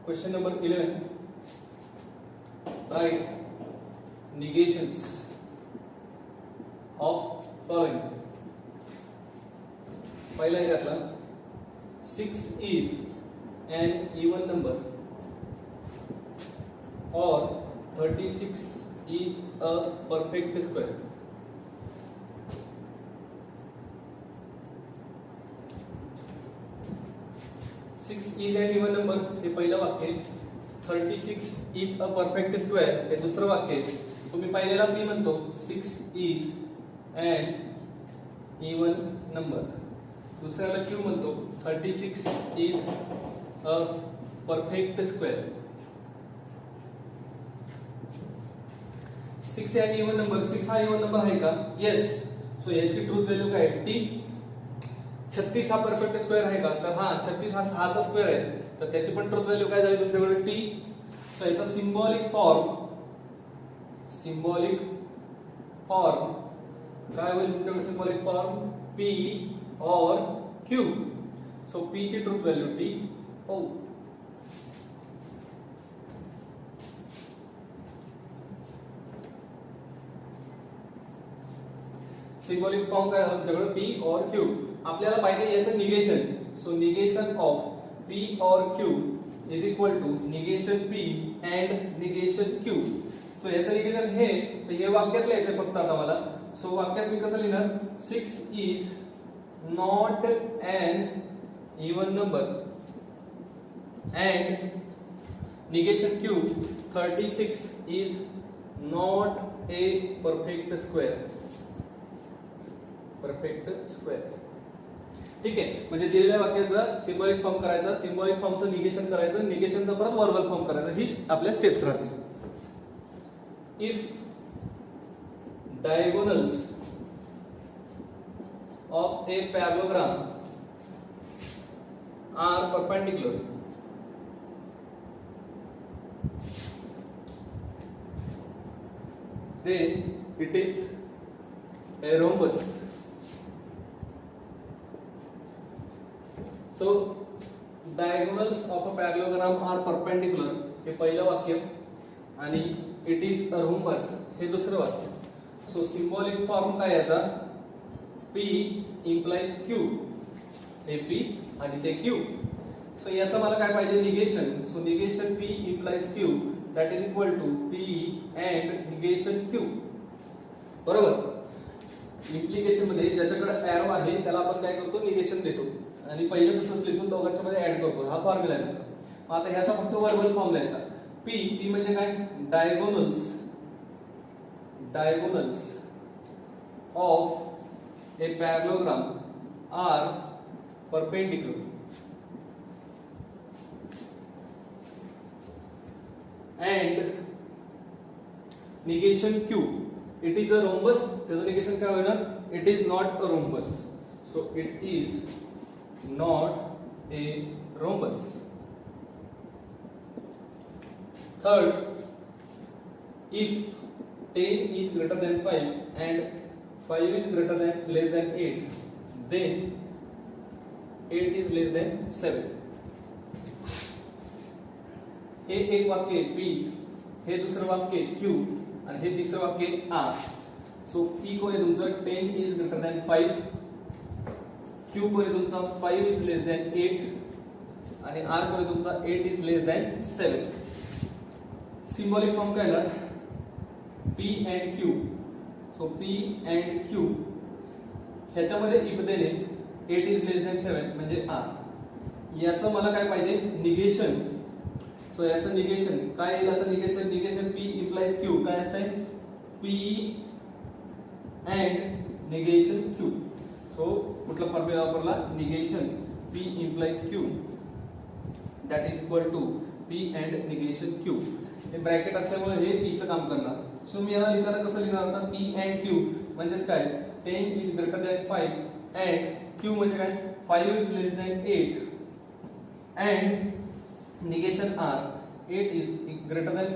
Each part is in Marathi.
Question number 11. Write negations of following. पहिला आहे त्यातला 6 is an even number or 36 is a perfect square. Six is an even number हे पहिलं वाक्य, 36 is a perfect square हे दुसरं वाक्य. तुम्ही पहिल्याला मी म्हणतो 6 is an even number, दुसऱ्याला क्यू म्हणतो 36 is a perfect square. 6 आहे इवन नंबर, 6 हा इवन नंबर आहे का? येस. सो याची ट्रूथ व्हॅल्यू काय आहे? टी. 36 हा परफेक्ट स्क्वेअर आहे का? तर हा 36 हा 6 चा स्क्वेअर आहे, तर त्याची पण ट्रूथ व्हॅल्यू काय झाली तुमच्याकडे? टी. तर याचा सिंबॉलिक फॉर्म काय होईल तुमच्याकडे? Symbolic form P or Q. So P ची ट्रूथ व्हॅल्यू टी. हो, सिंबॉलिक फॉर्म काय आहे तुमच्याकडे? P or Q. आपल्याला पाहिजे याचं negation. So negation of P or Q is equal to negation P and negation Q. So याचं निगेशन हे, तर हे वाक्यात लिहायचं फक्त आता मला. सो वाक्यात मी कसं लिहिणार? 6 is not an even number and negation Q 36 is not a perfect square. Perfect square. ठीक आहे, म्हणजे दिलेल्या वाक्याचा सिंबॉलिक फॉर्म करायचा, सिंबॉलिक फॉर्मचं निगेशन करायचं, निगेशनचा परत वर्बल फॉर्म करायचा. ही आपल्या स्टेप्स राहतील. If diagonals of a parallelogram are perpendicular, then it is a rhombus. So diagonals of a parallelogram are perpendicular हे पहिलं वाक्य आणि it is a rhombus हे दुसरं वाक्य. सो सिंबॉलिक फॉर्म काय याचा? P implies Q. हे P आणि ते Q. सो याचं मला काय पाहिजे? Negation. So negation P implies Q that is equal to P and negation Q. बरोबर. इम्प्लिकेशन मध्ये ज्याच्याकडे एरो आहे त्याला आपण काय करतो? निगेशन देतो आणि पहिलं तसंच लिहितो, दोघांच्या मध्ये ऍड करतो. हा फॉर्म्युला आहे त्याचा. आता ह्याचा फक्त वर्बल फॉर्म लिहायचा. पी म्हणजे काय? Diagonals of a parallelogram are perpendicular and negation Q it is a rhombus. त्याचं निगेशन काय होणार? It is not a rhombus. So it is not a rhombus. Third, if 10 is greater than 5 and 5 is greater than less than 8, then 8 is less than 7. हे एक वाक्य P, हे दुसरं वाक्य Q आणि हे तिसरं वाक्य R. सो P कोण आहे तुमचं? 10 is greater than 5, Q कोण आहे तुमचा? 5 is less than 8 आणि R कोण आहे तुमचा? 8 is less than 7. Symbolic form काय येणार? P and Q. So P and Q ह्याच्यामध्ये इफ देणे 8 is less than 7 म्हणजे R. याचं मला काय पाहिजे? निगेशन. सो याचं निगेशन काय येईल आता? निगेशन P implies Q काय असतंय? P and negation Q. So कुठला फॉर्म्युला वापरला? Negation P implies Q that is equal to P and negation Q. हे ब्रॅकेट असल्यामुळे हे P चं काम करणार. सो मी याला लिहिताना कसं लिहिणार आता? P and Q म्हणजेच काय? 10 is greater than 5 and Q म्हणजे काय? 5 is less than 8 and negation R 8 is greater than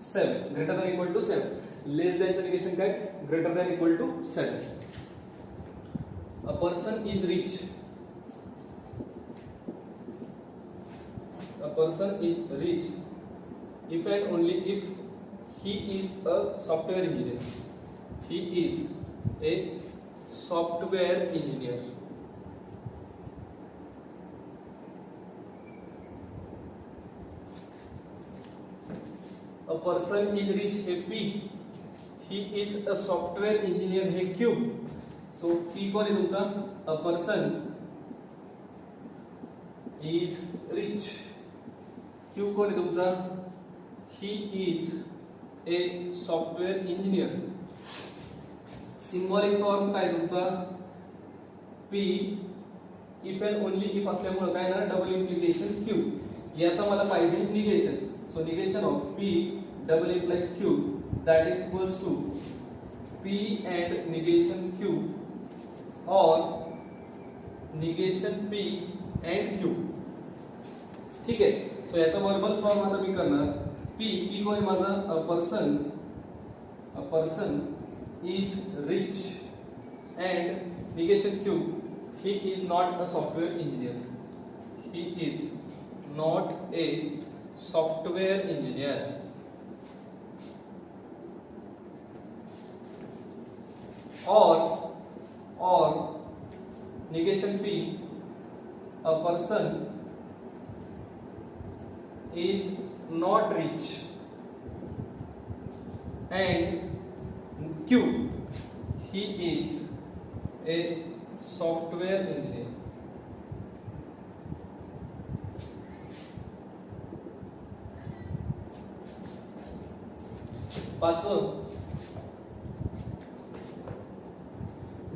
7, greater than equal to 7. Less than चं negation काय? Greater than equal to 7. A person is rich a person is rich if and only if he is a software engineer. He is a software engineer. A person is rich हे P. He is a software engineer हे Q. So P कोण आहे तुमचा? A person is rich. Q कोण आहे तुमचा? He is a software engineer. Symbolic form काय तुमचा? P if and only if असल्यामुळे काय ना डबल इम्प्लिकेशन Q. याचा मला पाहिजे negation. So negation of P double implies Q, that is equals to P and negation Q or negation P and Q. ठीक आहे. सो याचा वर्बल फॉर्म आता मी करणार. P कोण आहे माझा? a person is rich and negation Q, he is not a software engineer. He is not a software engineer. Or negation P, a person is not rich and Q, he is a software engineer. पाचवं,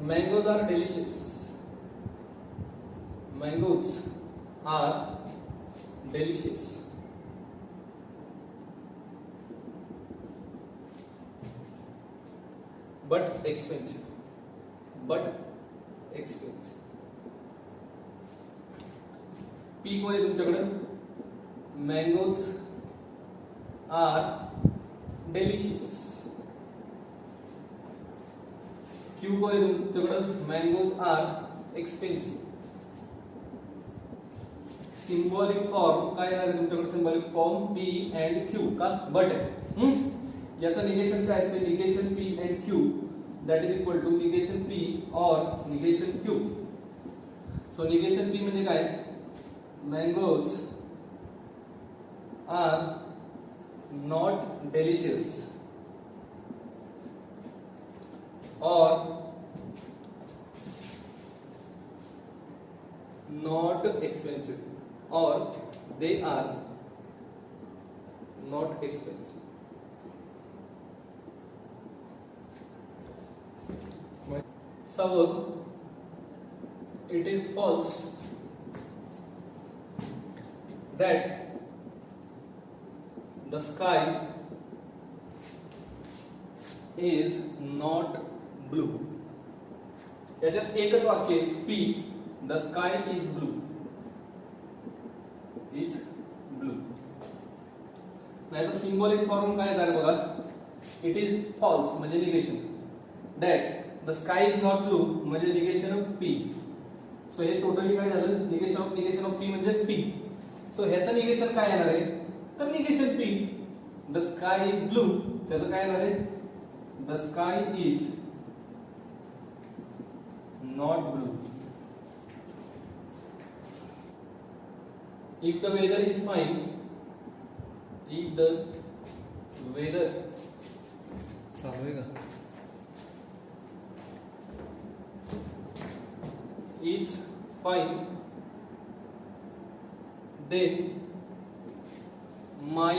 mangoes are delicious. Mangoes are delicious. But expensive. But expensive. P कोण आहे तुमच्याकडे? Mangoes are delicious. Q कोण आहे तुमच्याकडे? Mangoes are expensive. Symbolic form काय येणार आहे तुमच्याकडे? Symbolic form P and Q का? बट आहे. याचं निगेशन काय असते? Negation P and Q that is equal to negation P or negation Q. So negation P म्हणजे काय? Mangoes are not delicious or not expensive or they are not expensive. So it is false that the sky is not blue. याच्यात एकच वाक्य आहे. P, the sky is blue. Is blue. याचा सिम्बॉलिक फॉर्म काय आहे बघा? It is false म्हणजे negation. That the sky is not blue म्हणजे निगेशन ऑफ P. सो हे टोटली काय झालं? निगेशन ऑफ P म्हणजेच P. सो ह्याचं निगेशन काय येणार आहे? तर negation P. The sky is blue त्याचं काय येणार आहे? The sky is not blue. If the weather is fine, if the weather is fine, then my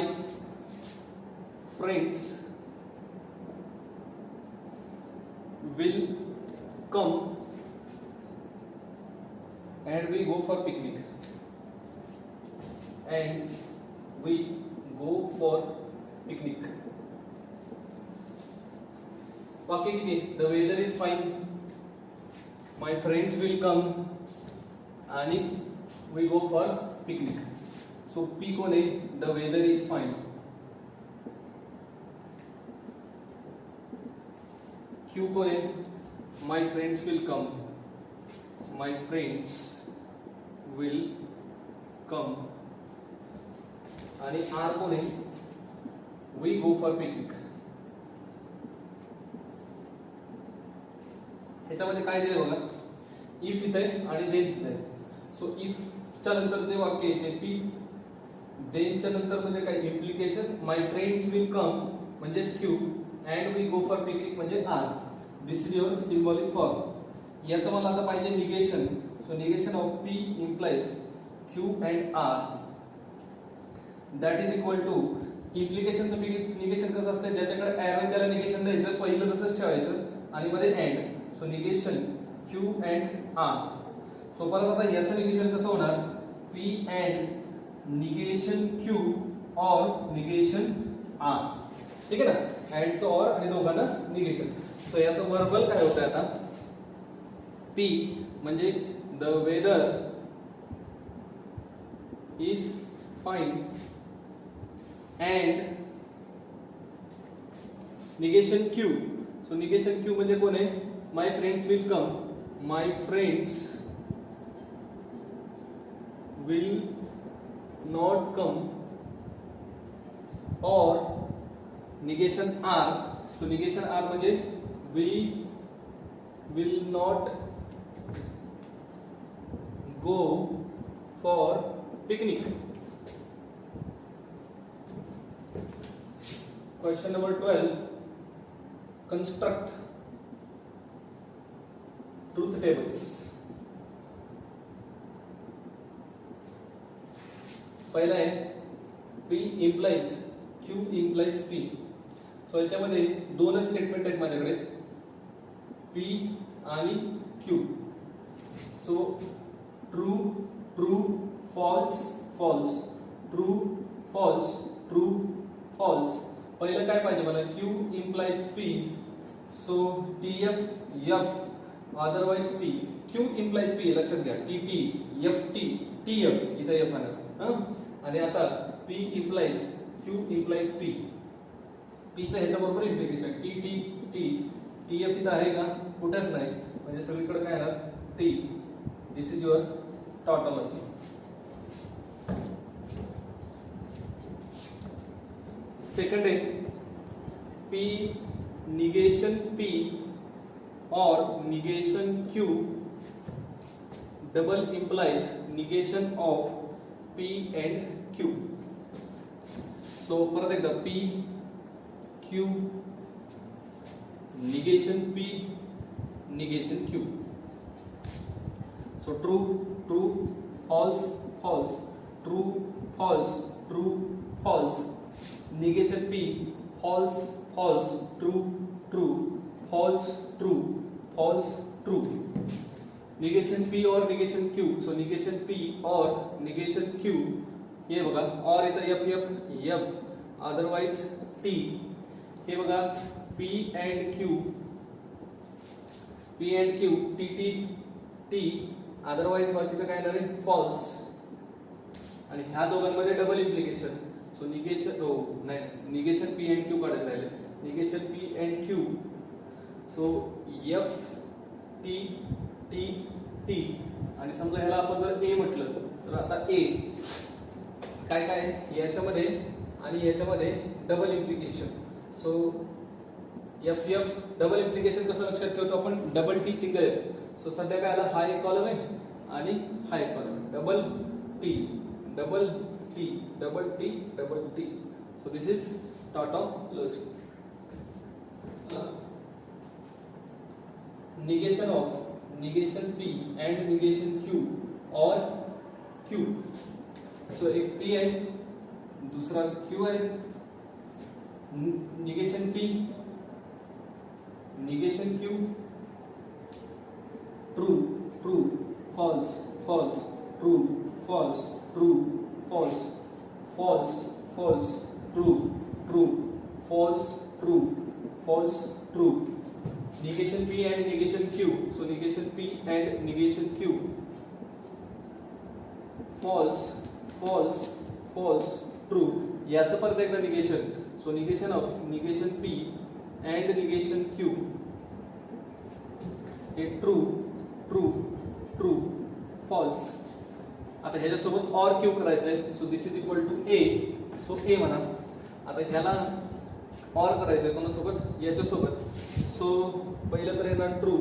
friends will come and we go for picnic. And we go for picnic. वाक्य किती? The weather is fine. My friends will come आणि we go for picnic. So P कोण आहे? The weather is fine. Q कोण आहे? My friends will come. My friends will come आणि आर कोण आहे, वी गो फॉर पिकनिक. ह्याच्यामध्ये काय दिलंय बघा, इफ इथे आणि देन इथे. सो इफच्या नंतर जे वाक्य आहे ते पी, देनच्या नंतर म्हणजे काय implication, my friends will come म्हणजेच Q, and we go for picnic म्हणजे R. This is your symbolic form. याचं मला आता पाहिजे negation. So negation of P implies Q and R that is equal to, इम्प्लिकेशनचं निगेशन कसं असतं, ज्याच्याकडे ॲरो आहे त्याला निगेशन द्यायचं, पहिलं तसंच ठेवायचं आणि मध्ये and. So negation Q and R. So परत आता याचं निगेशन कसं होणार, पी अँड निगेशन क्यू और निगेशन आर. ठीक आहे ना, अँडचं और आणि दोघांना निगेशन. सो याचं वर्बल काय होतं आता, पी म्हणजे the weather is fine and negation Q. So negation Q म्हणजे कोण आहे, my friends will come, my friends will not come, or negation R. So negation R म्हणजे we will not go for picnic. Question number 12, construct truth tables. पहिला आहे P implies Q implies P. So याच्यामध्ये दोनच स्टेटमेंट आहेत माझ्याकडे, P आणि Q. So true true false false, true false true false. पहिलं काय पाहिजे मला, Q implies P. So TF F otherwise P. Q implies P लक्षात घ्या, TT FT TF इथे F आलं. आणि आता P implies Q implies P. P चं ह्याच्या बरोबर इम्प्लिकेशन TT T TF इथं आहे का, कुठेच नाही, म्हणजे सगळीकडे काय येणार T. This is your tautology. Second आहे P निगेशन P और negation Q double implies negation of P and Q. So परत एकदा P Q negation P negation Q. So true true false false true false true false. Negation P false false true true false true false true. Negation P और negation Q. So negation P और निगेशन Q. ये बघा, और इथं F F F otherwise T. हे बघा P and Q P and Q T T T otherwise बाकीचं काय येणार आहे फॉल्स. आणि ह्या दोघांमध्ये डबल इम्प्लिकेशन. सो निगेशन नाही, निगेशन P and Q काढायला राहिले, negation P and Q. So F T T T. आणि समजा ह्याला आपण जर A म्हटलं तर आता A काय काय याच्यामध्ये आणि याच्यामध्ये double implication. So F F double implication कसं लक्षात ठेवतो आपण, double T single F. So सध्या काय आला, हा एक कॉलम आहे आणि हा एक कॉलम आहे, double T double T double T double T. So this is tautology. Negation of negation P and negation Q और Q. सो एक P आहे, दूसरा Q आहे. Negation P negation Q. True true false false true false true false false false true true false true false true. Negation P and negation Q. So negation P and negation Q. False false false true. याचं परत एकदा negation. So negation of negation P and negation Q. हे ट्रू ट्रू ट्रू फॉल्स. आता ह्याच्यासोबत और Q करायचं आहे. So this is equal to A so A म्हणा. आता ह्याला ऑर करायचंय कोणासोबत, याच्यासोबत. सो पहिलं तर येणार ट्रू,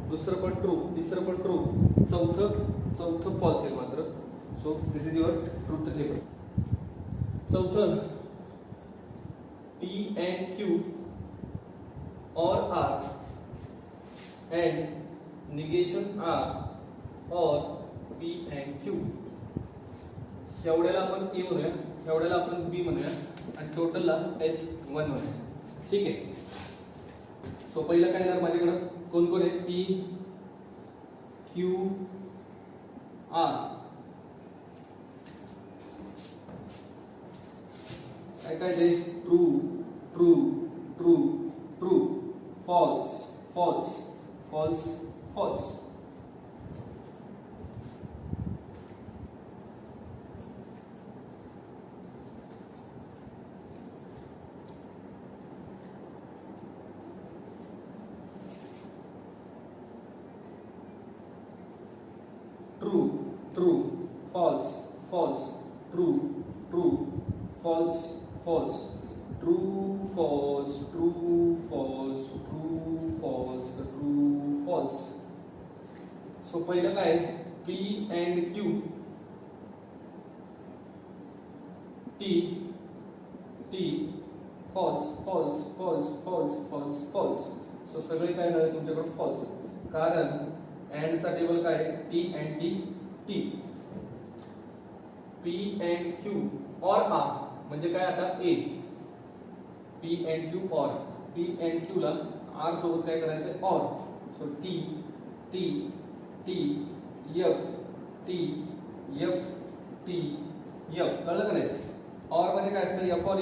दुसरं पण ट्रू, तिसरं पण ट्रू, चौथं फॉल्स येईल मात्र. So this is your truth table. चौथं P and Q or R and negation R or P and Q. एवढ्याला आपण A म्हणूया, एवढ्याला आपण B म्हणूया आणि टोटलला S1 म्हणूया. ठीक आहे. सो पहिलं काय येणार माझ्याकडं, कोण कोण आहे, P Q R. काय ते true true true true, false false false false. True true false false true true false false, true false, true false, true false, true false. So पहिलं काय, P and Q, T false false false false false false. So सगळे काय आहे तुमच्याकडे false, कारण and चा टेबल काय, T and T. P and Q or R म्हणजे काय आता A, P and Q or P and Q ला R सोबत काय करायचं, or. सो T F कळलं का नाही. और म्हणजे काय असतं, F or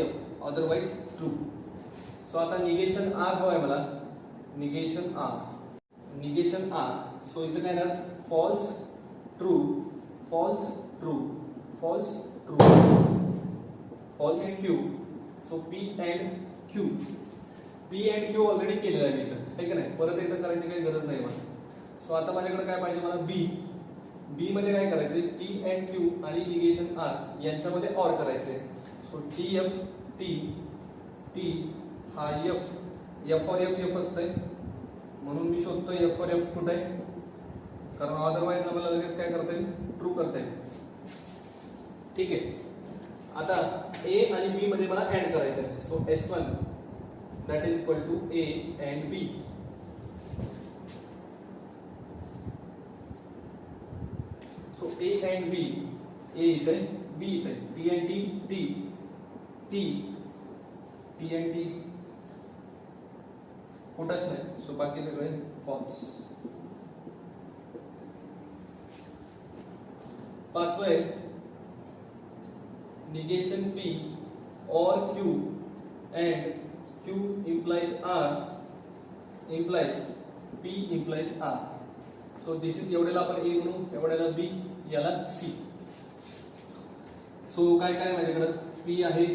F otherwise true. So आता निगेशन R हवंय मला, निगेशन R. सो इथं काय येणार, false true false true false true false Q. So P and Q already केलेलं आहे मी इथं, आहे का नाही, परत एकदा करायची काही गरज नाही मला. सो आता माझ्याकडे काय पाहिजे मला, B मध्ये काय करायचे, P and Q आणि निगेशन R यांच्यामध्ये ऑर करायचे. सो T हा F और F असतंय, म्हणून मी शोधतो F और F कुठे आहे, कारण अदरवाइज आम्हाला लगेच काय करता येईल, ट्रू करता येईल. ठीक आहे. आता A आणि B मध्ये मला ऍड करायचं आहे. So S1 that is equal to A and B. So A and B, A इथे, B इथे, P and T and T कुठंच नाही. सो बाकी सगळे फॉल्स. पाचवं आहे negation P or Q and Q implies R implies P implies R. So this is, एवढ्याला आपण A म्हणू, एवढ्याला B, याला C. सो काय काय माझ्याकडे, P आहे,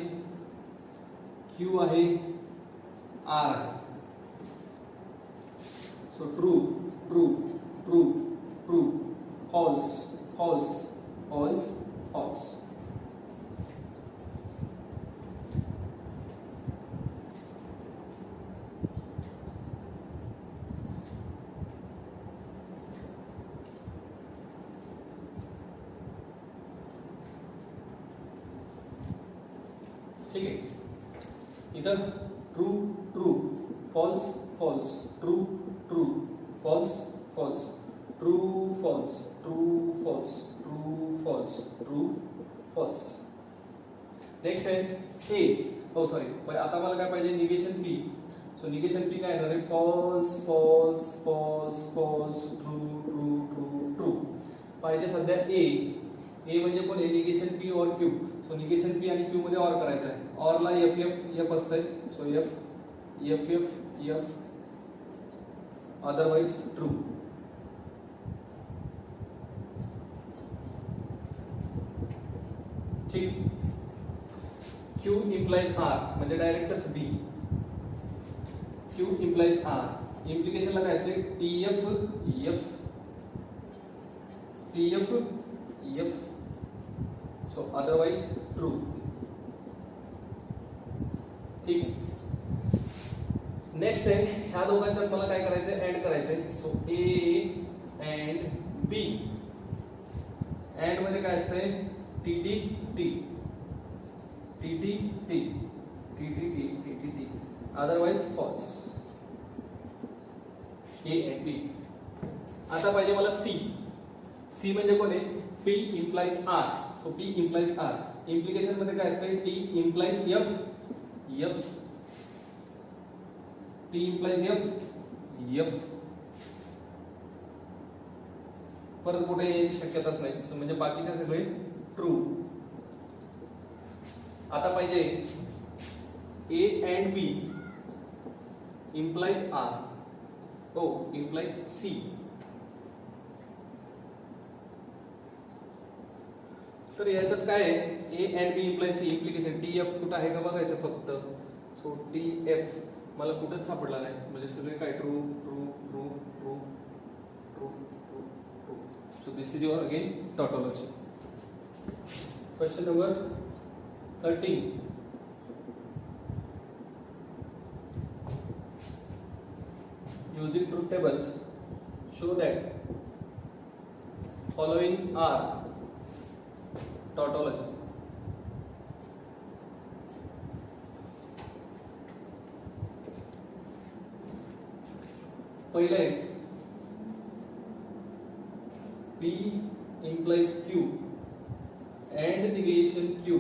Q आहे, R आहे. So true true true true, false false false false. ठीक आहे. इधर true true false false true true false false true false true false true false true false. Next आहे A. हो सॉरी, आता मला काय पाहिजे, negation P. So negation P काय येणार आहे, false false false false true true true true. पाहिजे सध्या A म्हणजे कोण आहे, निगेशन P और Q. सो निगेशन P आणि Q मध्ये ऑर करायचं आहे. ऑरला F असतंय. So F otherwise true. ठीक. Q implies R म्हणजे डायरेक्टच B. Q implies R. इम्प्लिकेशनला काय असते, TF otherwise true. ठीक आहे. नेक्स्ट आहे ह्या दोघांच्यात मला काय करायचंय, ऍड करायचंय. So A and B. And म्हणजे काय असतंय, T T T T T T T T T T T T otherwise false. A and B. आता पाहिजे मला सी. सी म्हणजे कोण आहे, P implies R. So P implies R. Implication मध्ये काय असतंय, T implies F. F T implies F. F परत कुठे यायची शक्यताच नाही. So, म्हणजे बाकीचे सगळे ट्रू. आता पाहिजे A and B implies R. O implies C. तर याच्यात काय आहे, A and B implies C. Implication T F कुठं आहे का बघायचं फक्त. सो टी एफ मला कुठंच सापडला नाही. म्हणजे सगळे काय true true true true true true true. So this is your again tautology. Question number 13. Using truth tables, show that following are tautology. पहिले P implies Q and negation Q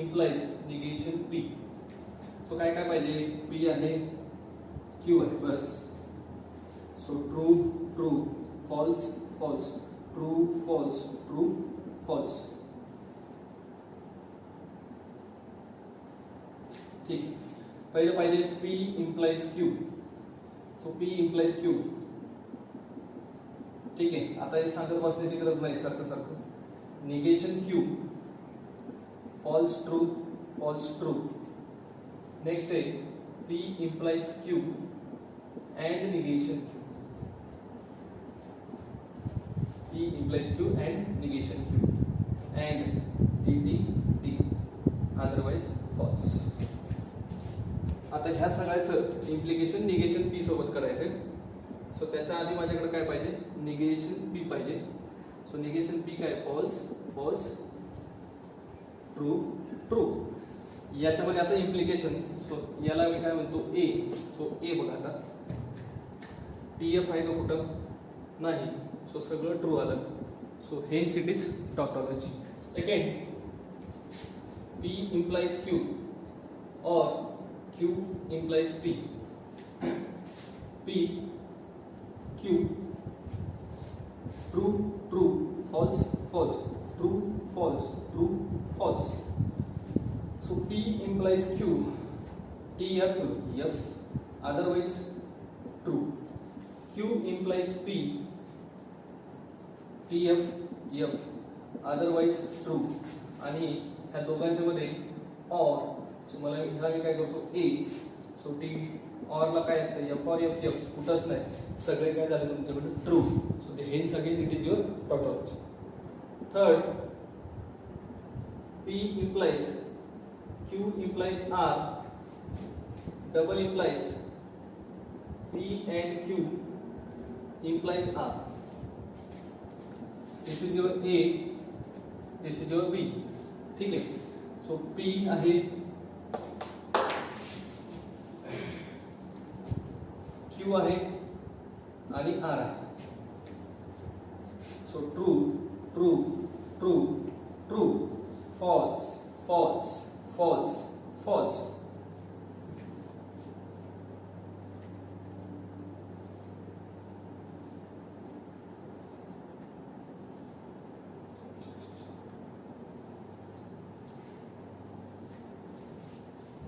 implies negation P. So काय काय पाहिजे, P आहे Q आहे बस. So true true false false true false true false. ठीक. पहिले पाहिजे P implies Q. So P implies Q. ठीक आहे. आता हे सांगत बसण्याची गरज नाही सारखं सारखं. Negation Q false true false true. Next आहे P implies Q and negation Q. P implies Q and negation Q and T T T otherwise false. आता ह्या सगळ्याचं इम्प्लिकेशन निगेशन P सोबत करायचंय. सो त्याच्या आधी माझ्याकडे काय पाहिजे, निगेशन P पाहिजे. सो निगेशन P काय, फॉल्स फॉल्स ट्रू ट्रू. याच्यामध्ये आता इम्प्लिकेशन. सो याला मी काय म्हणतो, ए. सो ए बघा आता टी एफ आहे का कुठं, नाही. सो सगळं ट्रू आलं. So hence it is tautology. Second, P implies Q or Q implies P. P Q true true false false true false true false. So P implies Q, T F F, otherwise true. Q implies P, T F F, otherwise true. आणि ह्या दोघांच्या मध्ये or. सो मला ह्याला मी काय करतो, A. सो T or ला काय असतं, F or F F कुठंच नाही. सगळे काय झाले तुमच्याकडे ट्रू. सो ते hence again it is your tautology. Third, P implies Q implies R, double implies P and Q implies R. This is your A, this is your B. ठीक आहे. सो P आहे Q आहे आणि R आहे. So true true true true false false false false.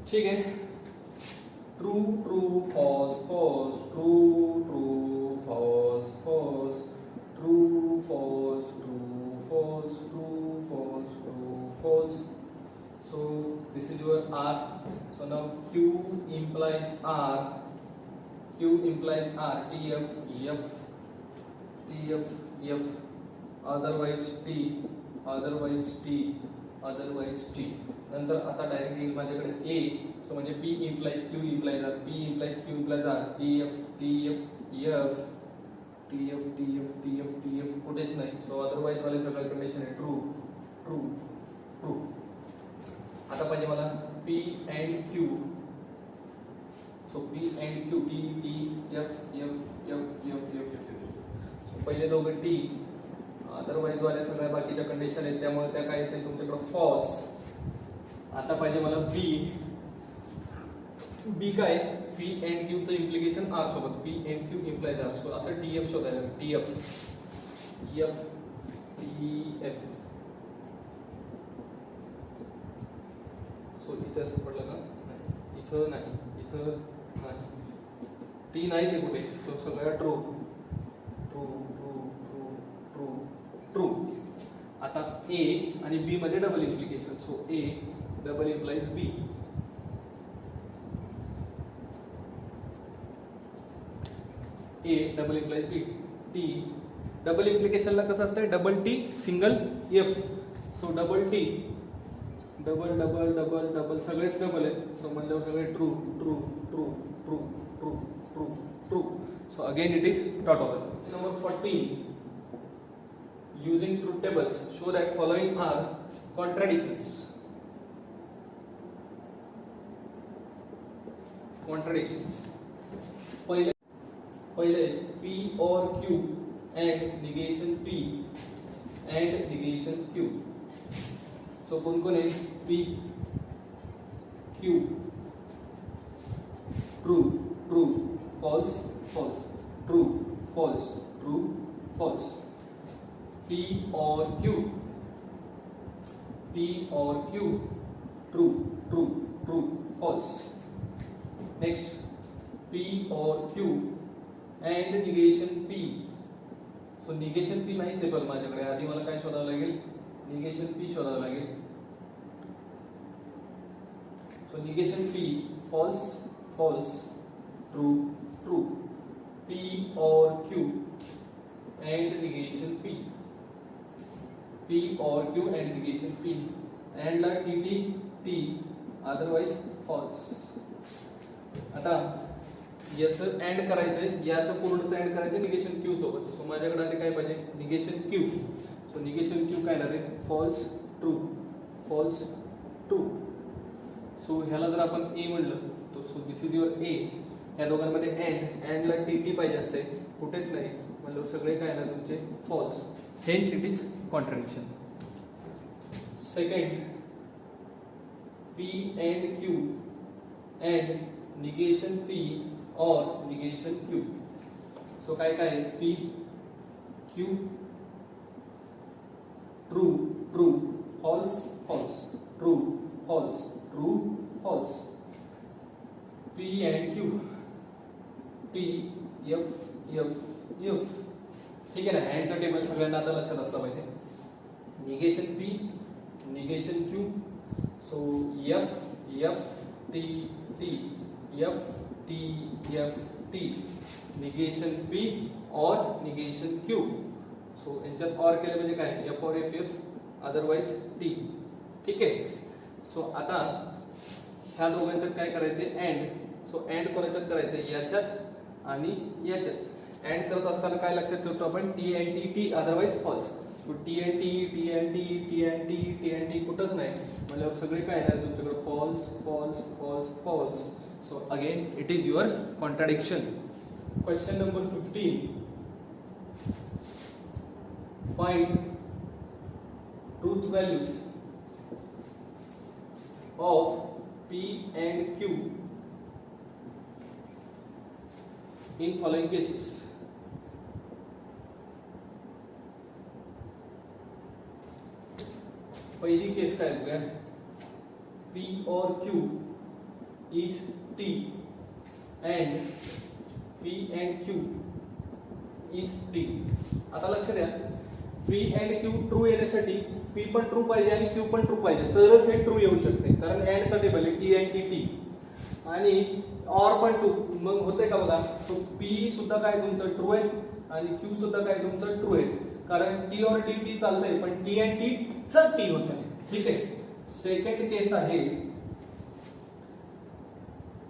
ठीक है. True true false false true true false false true false true false true false true false. So this is your R. So now Q implies R. Q implies R. T F F T F F. Otherwise T otherwise T, otherwise T. नंतर आता डायरेक्ट येईल माझ्याकडे ए. सो म्हणजे P implies Q implies R, P implies Q implies R, T F T F F T F T F T F T F कुठेच नाही. सो अदरवाइज वाले सगळे कंडिशन आहे ट्रू ट्रू ट्रू. आता पाहिजे मला P and Q. So P and Q T T F F F F F F. So पहिले दोघं टी, अदरवाइज वाले सगळ्या बाकीच्या कंडिशन आहेत त्यामुळे त्या काय येतील तुमच्याकडे फॉल्स. आता पाहिजे मला बी. बी काय पी अँड क्यू चं इम्प्लिकेशन आर सोबत, P and Q implies R. So असं टी एफ शोधायला, T F F T F. So इथं पडलं का? इथं नाही, इथं नाही, टी नाहीच आहे कुठे. सो सगळ्या true true true true true true. आता ए आणि बी मध्ये double implication. So A double implies B. A double implies B. T double इम्प्लिकेशनला कसं असतं, double T single F. So double T double double double double सगळेच डबल आहेत. सो म्हणल्यावर सगळे true true true true true true true. So again it is टॉटॉबल. Number 14, using truth tables show that following are contradictions. Contradictions. पहिले P or Q and negation P and negation Q. So कौन कौन है? P Q true true false false true false true false. P or Q, P or Q true true true false. Next P or Q and negation P. So negation P नाहीच आहे बघ माझ्याकडे. आधी मला काय शोधावं लागेल? negation P शोधावं लागेल. So negation P false false true true. P or Q and negation P, P or Q and negation P. and ला T T T otherwise false. आता याचं अँड करायचंय, याचं पूर्णचं अँड करायचं निगेशन क्यू सोबत. सो माझ्याकडे आधी काय पाहिजे? Negation Q. So negation Q काय येणार आहे? False true false true. So ह्याला जर आपण ए म्हणलं तर so this is your A. या दोघांमध्ये अँडला टी टी पाहिजे असते, कुठेच नाही. म्हणलं सगळे काय येणार तुमचे? False. Hence it is contradiction. Second P and Q and negation P or negation Q. So काय काय P Q true true false false true false true false. P and Q T F F F. ठीक आहे ना. अँडचा टेबल सगळ्यांना आता लक्षात असला पाहिजे. Negation P negation Q. So F F T T F T F T negation P और निगेशन Q. सो यांच्यात और केलं म्हणजे काय? F और F F अदरवाइज T. ठीक आहे. सो आता ह्या दोघांच्यात काय करायचे? अँड. सो अँड कोणाच्यात करायचं? याच्यात आणि याच्यात. अँड करत असताना काय लक्षात ठेवतो आपण? T and T T otherwise false. So T and T T and T T and T T and T कुठंच नाही. मतलब सगळे काय येणार तुमच्याकडे? False false false false. So again it is your contradiction. Question number 15. Find truth values of P and Q in following cases. पहिली केस काय बघा? P or Q is T and P and Q is T. आता लक्ष द्या, P and Q ट्रू येण्यासाठी P पण ट्रू पाहिजे आणि Q पण ट्रू पाहिजे, तरच हे ट्रू येऊ शकते. कारण अँडचा टेबल आहे T and T आणि ऑर पण ट्रू. मग होते का बघा? सो P सुद्धा काय तुमचं ट्रू आहे आणि Q सुद्धा काय तुमचं ट्रू आहे. कारण टी और टी टी चालतंय, पण टी अँड टी च टी होत आहे. ठीक आहे. सेकंड केस आहे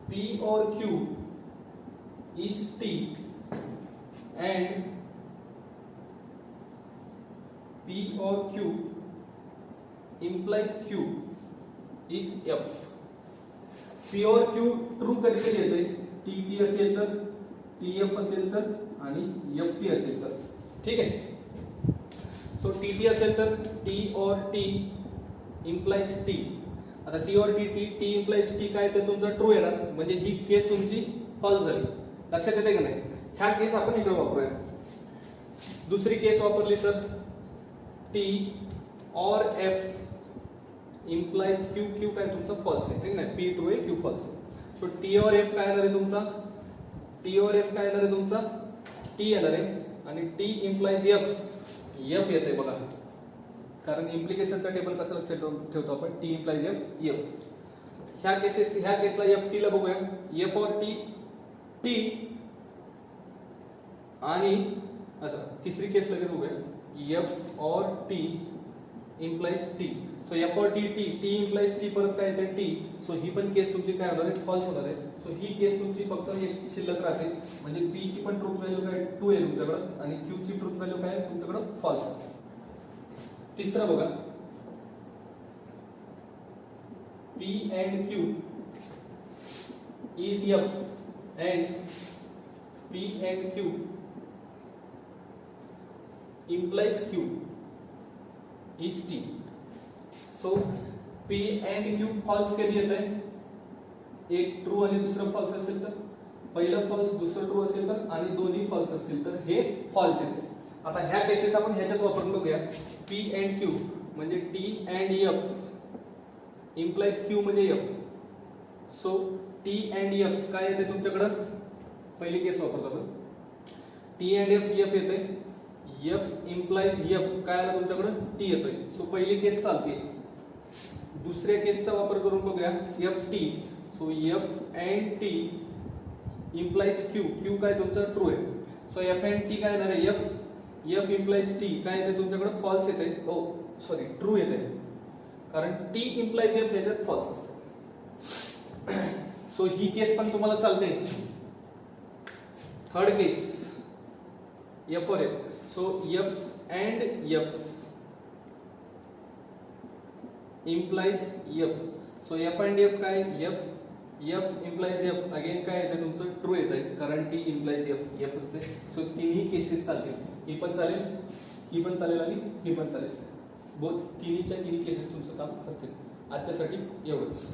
P or Q is T and P or Q implies Q is F. P और Q ट्रू कधी येते, टी टी असेल तर, टी एफ असेल तर आणि एफ टी असेल तर. ठीक आहे. सो टी टी असेल तर टी और टी इम्प्लाइज टी. आता टी और T T T implies T काय ते तुमचं ट्रू येणार, म्हणजे ही केस तुमची फॉल्स झाली. लक्षात येते का नाही. ह्या केस आपण इकडे वापरूया. दुसरी केस वापरली तर टी और एफ इम्प्लाइज क्यू. क्यू काय तुमचा फॉल्स आहे, ठीक आहे. पी ट्रू आहे, क्यू फॉल्स आहे. सो टी और एफ काय येणार आहे तुमचा, टी और एफ काय येणार आहे तुमचा, टी येणार आहे. आणि टी इम्प्लाइज एफ, एफ येते बघा, कारण इम्प्लिकेशनचा टेबल कसं लक्षात ठेवतो आपण, टी इम्प्लाइज एफ, एफ. ह्या केसला एफ टी ला बघूया. एफ और टी टी आणि अच्छा तिसरी केस लगेच बघूया. F or T implies T. So F or T T T implies T, परत काय येते टी. सो ही पण केस तुमची काय होणार आहे, फॉल्स होणार आहे. सो ही केस तुमची फक्त एक शिल्लक राहते, म्हणजे पी ची पण ट्रूथ व्हॅल्यू काय 2 आहे तुमच्याकडे आणि क्यू ची ट्रूथ व्हॅल्यू काय तुमच्याकडे फॉल्स. तिसरा बघा, P and Q is F and P and Q implies Q is T. So P and Q false कधी येत आहे, एक ट्रू आणि दुसरं फॉल्स असेल तर, पहिलं फॉल्स दुसरं ट्रू असेल तर, आणि दोन्ही फॉल्स असतील तर हे फॉल्स येते. आता ह्या केसेस आपण ह्याच्यात वापरून बघूया. पी अँड क्यू म्हणजे T and F implies Q म्हणजे F. So T and F काय येते तुमच्याकडं, पहिली केस वापरतो आपण. टी अँड एफ एफ येते, एफ इम्प्लाइज एफ काय आला तुमच्याकडं, टी येतोय. सो पहिली केस चालते. दुसऱ्या केसचा वापर करून बघूया, F T. So F and T implies Q. Q काय तुमचा ट्रू आहे. सो एफ अँड टी काय येणार आहे, एफ इम्प्लाइज टी काय येते तुमच्याकडे फॉल्स येते. ओ सॉरी ट्रू येते, कारण टी इम्प्लाइज एफ याच्यात फॉल्स असते. सो ही केस पण तुम्हाला चालते. थर्ड केस एफ और F. So F and F implies F. So F and F काय, एफ इम्प्लाइज एफ अगेन काय येते तुमचं ट्रू येत आहे, कारण टी इम्प्लाइज एफ एफ असते. सो तिन्ही केसेस चालतील, ही पण चालेल, ही पण चालेल आणि ही पण चालेल. बोथ तिन्ही केसेस तुमचं काम करतील. आजच्यासाठी एवढंच.